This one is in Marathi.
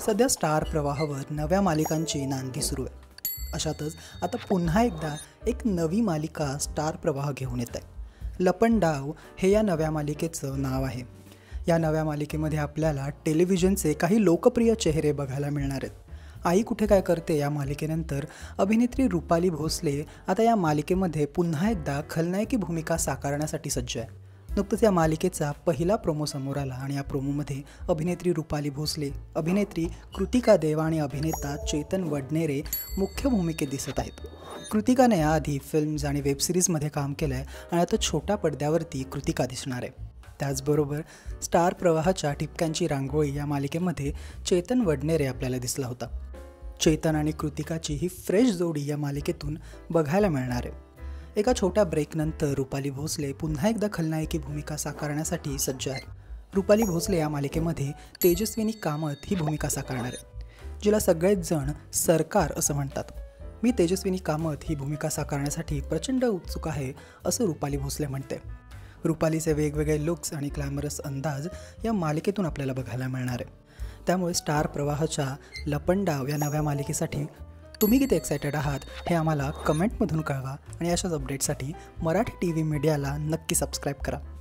सध्या स्टार प्रवाहावर नव्या मालिकांची नांदी सुरू आहे. अशातच आता पुन्हा एकदा एक नवी मालिका स्टार प्रवाह घेऊन येत आहे. लपंडाव हे या नव्या मालिकेचं नाव आहे. या नव्या मालिकेमध्ये आपल्याला टेलिव्हिजनचे काही लोकप्रिय चेहरे बघायला मिळणार आहेत. आई कुठे काय करते या मालिकेनंतर अभिनेत्री रुपाली भोसले आता या मालिकेमध्ये पुन्हा एकदा खलनायकी भूमिका साकारण्यासाठी सज्ज आहे. नुकतंच या मालिकेचा पहिला प्रोमो समोर आला आणि या प्रोमोमध्ये अभिनेत्री रुपाली भोसले, अभिनेत्री कृतिका देव आणि अभिनेता चेतन वडनेरे मुख्य भूमिकेत दिसत आहेत. कृतिकाने याआधी फिल्म्स आणि वेबसिरीजमध्ये काम केलं आहे आणि आता छोट्या पडद्यावरती कृतिका दिसणार आहे. त्याचबरोबर स्टार प्रवाहाच्या ठिपक्यांची रांगोळी या मालिकेमध्ये चेतन वडनेरे आपल्याला दिसला होता. चेतन आणि कृतिकाची ही फ्रेश जोडी या मालिकेतून बघायला मिळणार आहे. एका छोट्या ब्रेकनंतर रुपाली भोसले पुन्हा एकदा खलनायकी भूमिका साकारण्यासाठी सज्ज आहे. रुपाली भोसले या मालिकेमध्ये तेजस्विनी कामत ही भूमिका साकारणार आहे, जिला सगळेच जण सरकार असं म्हणतात. मी तेजस्विनी कामत ही भूमिका साकारण्यासाठी प्रचंड उत्सुक आहे असं रुपाली भोसले म्हणते. रुपालीचे वेगवेगळे लुक्स आणि ग्लॅमरस अंदाज या मालिकेतून आपल्याला बघायला मिळणार आहे. त्यामुळे स्टार प्रवाहाच्या लपंडाव या नव्या मालिकेसाठी तुम्ही किती एक्सायटेड आहात हे आम्हाला कमेंटमधून कळवा आणि अशाच अपडेटसाठी मराठी TV मीडियाला नक्की सबस्क्राईब करा.